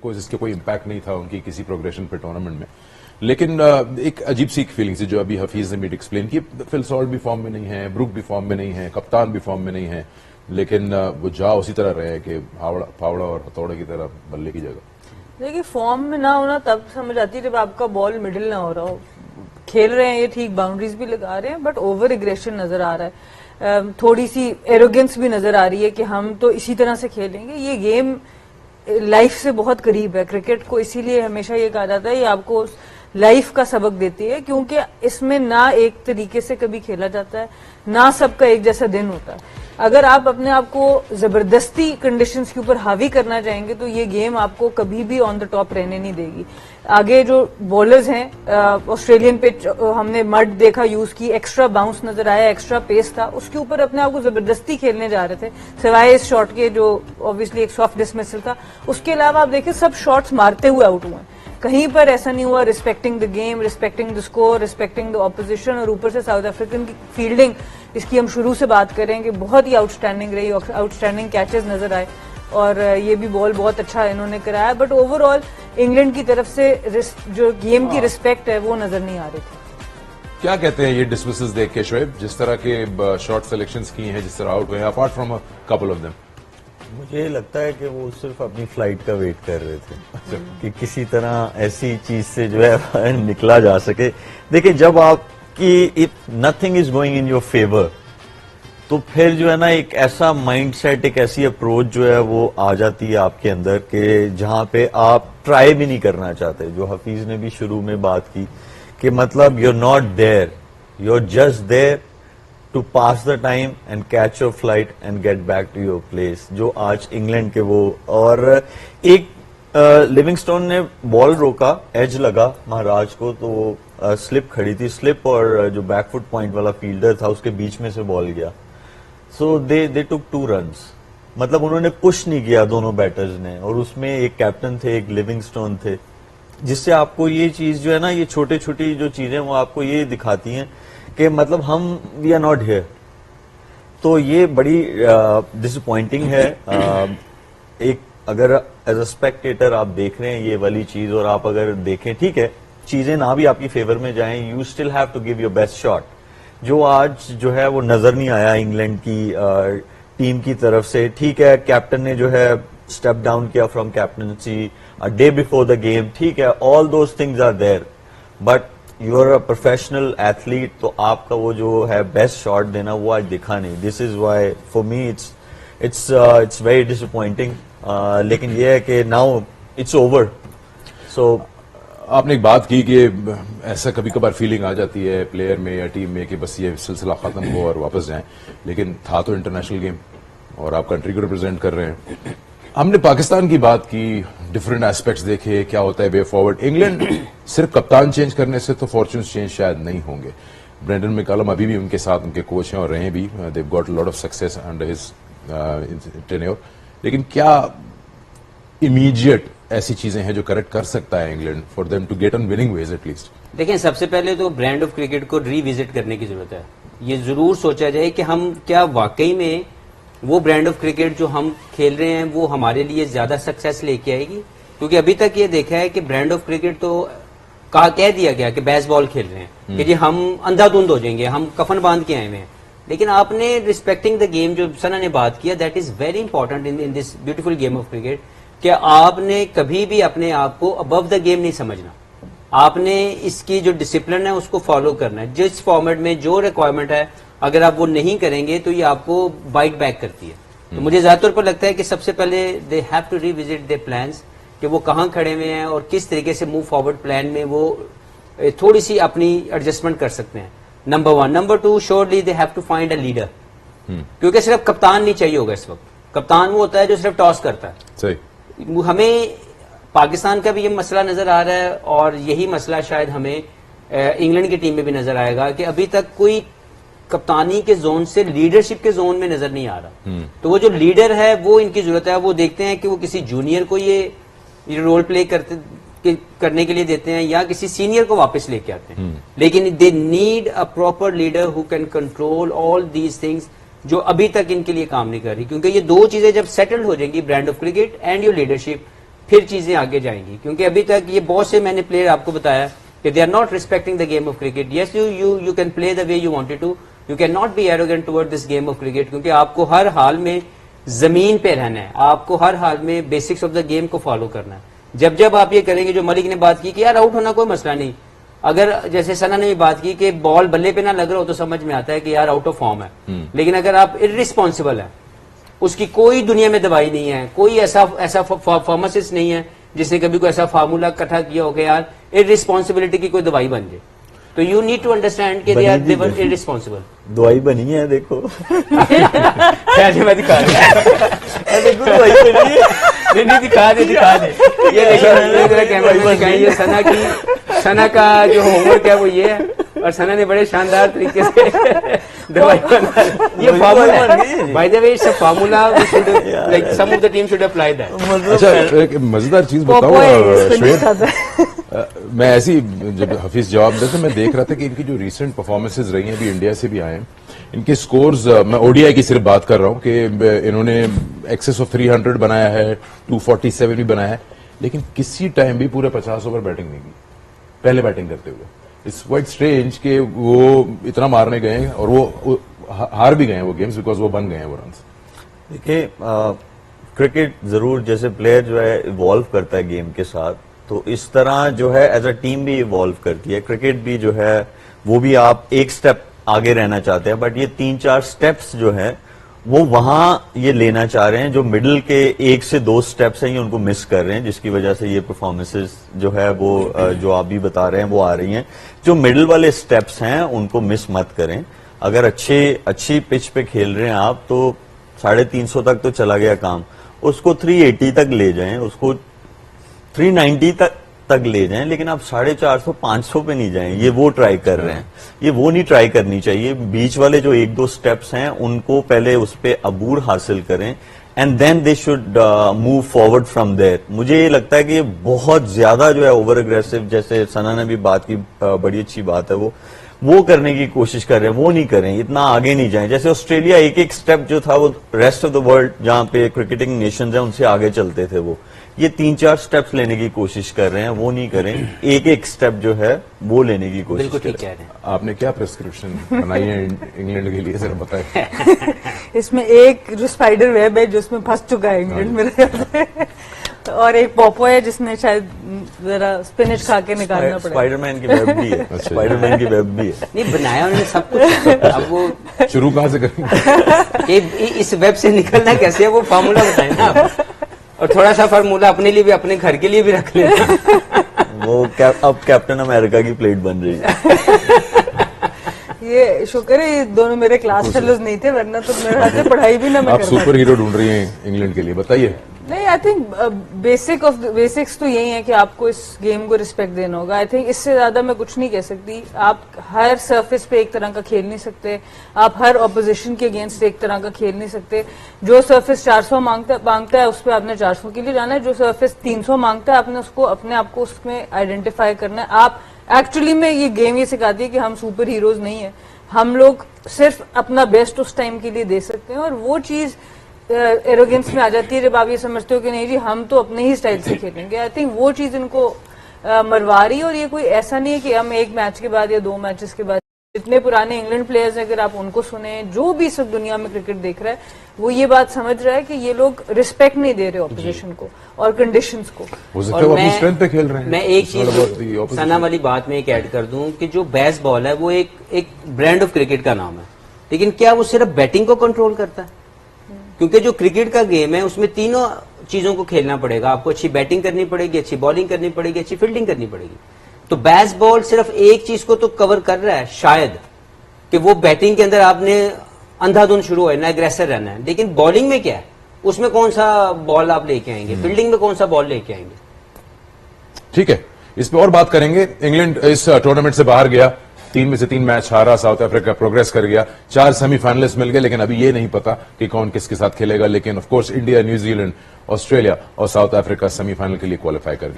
کوئی اس کے کوئی امپیکٹ نہیں تھا ان کی کسی پروگریشن پہ ٹورنامنٹ میں. لیکن ایک عجیب سی فیلنگ تھی جو ابھی حفیظ نے بھی ایکسپلین کی. فل سالٹ بھی فارم میں نہیں ہے, بروک بھی فارم میں نہیں ہے, کپتان بھی فارم میں نہیں ہے, لیکن وہ جا اسی طرح رہے کہ پھاوڑا اور ہتھوڑے کی طرح بلے کی جگہ. دیکھیے فارم میں نہ ہونا تب سمجھ آتی ہے جب آپ کا بال مڈل نہ ہو رہا ہو. کھیل رہے ہیں یہ ٹھیک, باؤنڈریز بھی لگا رہے ہیں, بٹ اوور ایگریشن نظر آ رہا ہے, تھوڑی سی ایروگینس بھی نظر آ رہی ہے کہ ہم تو اسی طرح سے کھیلیں گے. یہ گیم لائف سے بہت قریب ہے. کرکٹ کو اسی لیے ہمیشہ یہ کہا جاتا ہے یہ آپ کو لائف کا سبق دیتی ہے, کیونکہ اس میں نہ ایک طریقے سے کبھی کھیلا جاتا ہے, نہ سب کا ایک جیسا دن ہوتا ہے. اگر آپ اپنے آپ کو زبردستی کنڈیشنز کے اوپر حاوی کرنا چاہیں گے تو یہ گیم آپ کو کبھی بھی آن دا ٹاپ رہنے نہیں دے گی. آگے جو بولرز ہیں, آسٹریلین پچ ہم نے مڈ دیکھا یوز کی, ایکسٹرا باؤنس نظر آیا, ایکسٹرا پیس تھا, اس کے اوپر اپنے آپ کو زبردستی کھیلنے جا رہے تھے, سوائے اس شاٹ کے جو اوبویسلی ایک سافٹ ڈسمسل تھا. اس کے علاوہ آپ دیکھیں سب شاٹس مارتے ہوئے آؤٹ ہوئے ہیں, کہیں پر ایسا نہیں ہوا. Respecting the game, respecting the score, respecting the opposition, اور اوپر سے ساؤتھ افریقن کی فیلڈنگ, اس کی ہم شروع سے بات کریں کہ بہت ہی آؤٹ اسٹینڈنگ رہی, آؤٹ اسٹینڈنگ کیچز نظر آئے, اور یہ بھی بال بہت اچھا انہوں نے کرایا. بٹ اوور آل انگلینڈ کی طرف سے جو گیم کی رسپیکٹ ہے وہ نظر نہیں آ رہی تھی. کیا کہتے ہیں یہ ڈسمسز دیکھ کے شعیب, جس طرح کے شارٹ سلیکشنز کی ہیں, جس طرح آؤٹ ہوئے, apart from couple of them? مجھے لگتا ہے کہ وہ صرف اپنی فلائٹ کا ویٹ کر رہے تھے کہ کسی طرح ایسی چیز سے جو ہے نکلا جا سکے. دیکھیں جب آپ کی nothing is going in your favour تو پھر جو ہے نا ایک ایسا مائنڈ سیٹ, ایک ایسی اپروچ جو ہے وہ آ جاتی ہے آپ کے اندر کہ جہاں پہ آپ ٹرائی بھی نہیں کرنا چاہتے. جو حفیظ نے بھی شروع میں بات کی کہ مطلب you are not there, you are just there to pass the time and catch your flight and get back to your place. جو آج انگلینڈ کے وہ, اور ایک لیونگسٹون نے بال روکا, ایج لگا مہاراج کو, تو سلپ کھڑی تھی, سلپ اور جو بیک فٹ پوائنٹ والا فیلڈر تھا اس کے بیچ میں سے بال گیا. سو دے ٹک 2 رنز. مطلب انہوں نے پش نہیں کیا دونوں بیٹرز نے, اور اس میں ایک کیپٹن تھے, ایک لیونگسٹون تھے, جس سے آپ کو یہ چیز جو ہے نا, یہ چھوٹی چھوٹی جو چیزیں وہ آپ کو یہ دکھاتی ہیں کہ مطلب ہم وی آر ناٹ ہیئر. تو یہ بڑی ڈس اپوائنٹنگ ہے. ایک اگر ایز اے اسپیکٹیٹر آپ دیکھ رہے ہیں یہ والی چیز, اور آپ اگر دیکھیں ٹھیک ہے چیزیں نہ بھی آپ کی فیور میں جائیں, you still have to give your best shot. جو آج جو ہے وہ نظر نہیں آیا انگلینڈ کی ٹیم کی طرف سے. ٹھیک ہے کیپٹن نے جو ہے اسٹیپ ڈاؤن کیا from captaincy day before the game, ٹھیک ہے, all those things are there, but you are a professional athlete, تو آپ کا وہ جو ہے بیسٹ شاٹ دینا وہ آج دکھا نہیں. This is why for me it's very disappointing. لیکن یہ ہے کہ ناؤ اٹس اوور. سو آپ نے ایک بات کی کہ ایسا کبھی کبھار فیلنگ آ جاتی ہے پلیئر میں یا ٹیم میں کہ بس یہ سلسلہ ختم ہو اور واپس جائیں, لیکن تھا تو انٹرنیشنل گیم اور آپ کنٹری کو ریپرزینٹ کر رہے ہیں. ہم نے پاکستان کی بات کی, ڈفرینٹ ایسپیکٹس دیکھے, کیا ہوتا ہے وے فارورڈ. انگلینڈ صرف کپتان چینج کرنے سے تو فارچونز چینج شاید نہیں ہوں گے. برینڈن میکالم ابھی بھی ان کے ساتھ ان کے کوچ ہیں اور رہے بھی, they've got lot of success under his tenure. لیکن کیا امیڈیٹ ایسی چیزیں ہیں جو کریکٹ کر سکتا ہے England for them to get on winning ways at least? دیکھیں سب سے پہلے تو برانڈ آف کرکٹ کو ری وزٹ کرنے کی ضرورت ہے. یہ ضرور سوچا جائے کہ ہم کیا واقعی میں وہ برانڈ آف کرکٹ جو ہم کھیل رہے ہیں وہ ہمارے لیے زیادہ سکسیس لے کے آئے گی. کیونکہ ابھی تک یہ دیکھا ہے کہ برانڈ آف کرکٹ تو کہہ دیا گیا کہ بیس بال کھیل رہے ہیں کہ جی ہم اندھا دھند ہو جائیں گے, ہم کفن باندھ کے آئے ہوئے ہیں. لیکن آپ نے ریسپیکٹنگ دا گیم جو سنا نے بات کیا, that is very important in this beautiful game of cricket, کہ آپ نے کبھی بھی اپنے آپ کو ابو دا گیم نہیں سمجھنا. آپ نے اس کی جو ڈسپلن ہے اس کو فالو کرنا ہے. جس فارمیٹ میں جو ریکوائرمنٹ ہے اگر آپ وہ نہیں کریں گے تو یہ آپ کو بائٹ بیک کرتی ہے. تو مجھے زیادہ طور پر لگتا ہے کہ سب سے پہلے they have to revisit their plans, کہ وہ کہاں کھڑے ہوئے ہیں اور کس طریقے سے موو فارورڈ پلان میں وہ تھوڑی سی اپنی ایڈجسٹمنٹ کر سکتے ہیں. Number 1. Number 2, surely they have to find a leader, کیونکہ صرف کپتان نہیں چاہیے ہوگا اس وقت. کپتان وہ ہوتا ہے جو صرف ٹاس کرتا ہے. صحیح. ہمیں پاکستان کا بھی یہ مسئلہ نظر آ رہا ہے, اور یہی مسئلہ شاید ہمیں انگلینڈ کی ٹیم میں بھی نظر آئے گا کہ ابھی تک کوئی کپتانی کے زون سے لیڈرشپ کے زون میں نظر نہیں آ رہا. تو وہ جو لیڈر ہے وہ ان کی ضرورت ہے. وہ دیکھتے ہیں کہ وہ کسی جونیئر کو یہ رول پلے کرنے کے لیے دیتے ہیں یا کسی سینئر کو واپس لے کے آتے ہیں. لیکن they need a proper leader who can control all these things, جو ابھی تک ان کے لیے کام نہیں کر رہی. کیونکہ یہ دو چیزیں جب سیٹلڈ ہو جائیں گی, brand of cricket and your leadership, پھر چیزیں آگے جائیں گی. کیونکہ ابھی تک یہ بہت سے میں نے پلیئر آپ کو بتایا کہ they are not respecting the game of cricket. Yes you can play the way you wanted to, you can not be arrogant toward this game of cricket, کیونکہ آپ کو ہر حال میں زمین پہ رہنا ہے, آپ کو ہر حال میں بیسکس آف دا گیم کو فالو کرنا ہے. جب آپ یہ کریں گے, جو ملک نے بات کی کہ یار آؤٹ ہونا کوئی مسئلہ نہیں, اگر جیسے سنا نے بھی بات کی کہ بال بلے پہ نہ لگ رہا ہو تو سمجھ میں آتا ہے کہ یار آؤٹ آف فارم ہے, لیکن اگر آپ ارریسپانسبل ہیں, اس کی کوئی دنیا میں دوائی نہیں ہے, کوئی ایسا فارماسسٹ نہیں ہے جس نے کبھی کوئی ایسا فارمولا اکٹھا کیا ہو کہ یار ارریسپانسبلٹی کی کوئی دوائی بن جائے, تو یو نیڈ ٹو انڈرسٹینڈ کہ دے ور ارریسپانسبل. دوائی بنی ہے دیکھو, میں دکھا دکھا دے یہ دیکھیں, یہ سنا کا جو ہوم ورک ہے وہ یہ ہے, اور سنا نے بڑے شاندار طریقے سے دوائی بنا, یہ formula by the way formula like some of the team should apply that. اچھا ایک مزیدار چیز بتاؤں شعیب, میں ایسی جب حفیظ جواب دیتے میں دیکھ رہا تھا کہ ان کی جو ریسنٹ پرفارمنسز رہی ہیں, ابھی انڈیا سے بھی آئے ہیں, ان کے سکورز, میں او ڈی آئی کی صرف بات کر رہا ہوں کہ انہوں نے ایکسس آف 300 بنایا ہے, 247 بھی بنایا ہے, لیکن کسی ٹائم بھی پورے 50 اوور بیٹنگ نہیں کی پہلے بیٹنگ کرتے ہوئے. اٹس کوائٹ اسٹرینج کہ وہ اتنا مارنے گئے ہیں اور وہ ہار بھی گئے ہیں وہ گیمز بیکاز وہ بن گئے ہیں وہ رنس. دیکھیں کرکٹ ضرور جیسے پلیئر جو ہے ایوالو کرتا ہے گیم کے ساتھ, تو اس طرح جو ہے ایز اے ٹیم بھی ایوالو کرتی ہے. کرکٹ بھی جو ہے وہ بھی آپ ایک سٹیپ آگے رہنا چاہتے ہیں, بٹ یہ 3-4 سٹیپس جو ہے وہ وہاں یہ لینا چاہ رہے ہیں, جو مڈل کے 1 سے 2 سٹیپس ہیں یہ ان کو مس کر رہے ہیں, جس کی وجہ سے یہ پرفارمنسز جو ہے وہ جو آپ بھی بتا رہے ہیں وہ آ رہی ہیں. جو مڈل والے سٹیپس ہیں ان کو مس مت کریں. اگر اچھی پچ پہ کھیل رہے ہیں آپ تو 350 تک تو چلا گیا کام, اس کو 380 تک لے جائیں, اس کو 390 تک لے جائیں, لیکن آپ 450-500 پہ نہیں جائیں. یہ وہ ٹرائی کر رہے ہیں, یہ وہ نہیں ٹرائی کرنی چاہیے. بیچ والے جو 1-2 سٹیپس ہیں ان کو پہلے اس پہ عبور حاصل کریں, and then they should move forward from there. مجھے یہ لگتا ہے کہ یہ بہت زیادہ جو ہے اوور اگریسو, جیسے سنا نے بھی بات کی, بڑی اچھی بات ہے, وہ کرنے کی کوشش کر رہے ہیں, وہ نہیں کریں, اتنا آگے نہیں جائیں. جیسے آسٹریلیا ایک سٹیپ جو تھا وہ ریسٹ آف دا ورلڈ جہاں پہ کرکٹنگ نیشنز ہیں ان سے آگے چلتے تھے, وہ یہ 3-4 سٹیپس لینے کی کوشش کر رہے ہیں, وہ نہیں کریں. ایک سٹیپ جو ہے وہ لینے کی کوشش بالکل ٹھیک کریں. کہہ رہے ہیں. آپ نے کیا پرسکرپشن بنائی ہے انگلینڈ کے لیے ذرا بتائیں. اس میں ایک جو اسپائڈر ویب ہے جو اس میں پھنس چکا ہے انگلینڈ میں, اور ایک پوپو ہے جس نے شاید ذرا اسپینچ کھا کے نکالنا پڑا. اسپائڈر مین کی ویب بھی ہے, اسپائڈر مین کی ویب بھی ہے. نہیں بنایا انہوں نے سب کچھ, اب وہ شروع کہاں سے کریں گے, اس ویب سے نکلنا کیسے ہے وہ فارمولا بتائیں نا آپ, اور تھوڑا سا فارمولا اپنے لیے بھی, اپنے گھر کے لیے بھی رکھ لیں. وہ اب کیپٹن امریکہ کی پلیٹ بن رہی ہے. یہ شکر ہے یہ دونوں میرے کلاس فیلوز نہیں تھے, ورنہ تو میرے ہاتھ سے پڑھائی بھی نہ میں آپ کر سپر ہیرو ڈھونڈ رہی ہیں انگلینڈ کے لیے, بتائیے. نہیں, آئی تھنک بیسکس تو یہی ہے کہ آپ کو اس گیم کو رسپیکٹ دینا ہوگا. آئی تھنک اس سے زیادہ میں کچھ نہیں کہہ سکتی. آپ ہر سرفیس پہ ایک طرح کا کھیل نہیں سکتے, آپ ہر اپوزیشن کے اگینسٹ ایک طرح کا کھیل نہیں سکتے. جو سرفیس 400 مانگتا ہے اس پہ آپ نے 400 کے لیے جانا ہے, جو سرفیس 300 مانگتا ہے آپ نے اس کو اپنے آپ کو اس میں آئیڈینٹیفائی کرنا ہے. آپ ایکچولی میں یہ گیم یہ سکھاتی ہے کہ ہم سپر ہیروز نہیں ہیں, ہم لوگ صرف اپنا بیسٹ اس ٹائم کے لیے دے سکتے ہیں, اور وہ چیز ایروگینس میں آ جاتی ہے جب آپ یہ سمجھتے ہو کہ نہیں جی ہم تو اپنے ہی سٹائل سے کھیلیں گے. آئی تھنک وہ چیز ان کو مروا رہی ہے, اور یہ کوئی ایسا نہیں ہے کہ ہم ایک میچ کے بعد یا 2 میچز کے بعد, جتنے پرانے انگلینڈ پلیئرز ہیں اگر آپ ان کو سنیں, جو بھی سب دنیا میں کرکٹ دیکھ رہا ہے وہ یہ بات سمجھ رہا ہے کہ یہ لوگ رسپیکٹ نہیں دے رہے اپوزیشن کو اور کنڈیشنز کو. ہو سکتا ہے وہ اپنی اسٹرینتھ پہ کھیل رہے ہیں. میں ایک چیز سنا والی بات میں ایک ایڈ کر دوں کہ جو بیس بال ہے وہ ایک برانڈ آف کرکٹ کا نام ہے, لیکن کیا وہ صرف بیٹنگ کو کنٹرول کرتا ہے؟ کیونکہ جو کرکٹ کا گیم ہے اس میں تینوں چیزوں کو کھیلنا پڑے گا. آپ کو اچھی بیٹنگ کرنی پڑے گی, اچھی بالنگ کرنی پڑے گی, اچھی فیلڈنگ کرنی پڑے گی. تو بیس بال صرف ایک چیز کو تو کور کر رہا ہے شاید, کہ وہ بیٹنگ کے اندر آپ نے اندھا دھند شروع ہونا ہے, اگریسر رہنا ہے, لیکن بالنگ میں کیا ہے, اس میں کون سا بال آپ لے کے آئیں گے, فیلڈنگ میں کون سا بال لے کے آئیں گے. ٹھیک ہے, اس پہ اور بات کریں گے. انگلینڈ اس ٹورنامنٹ سے باہر گیا, 3 میں سے 3 میچ ہارا, ساؤتھ افریقہ پروگریس کر گیا, 4 سیمی فائنلسٹ مل گئے, لیکن ابھی یہ نہیں پتا کہ کون کس کے ساتھ کھیلے گا. لیکن of course India, New Zealand, Australia اور ساؤتھ افریقہ سیمی فائنل کے لیے کوالیفائی کر گئے.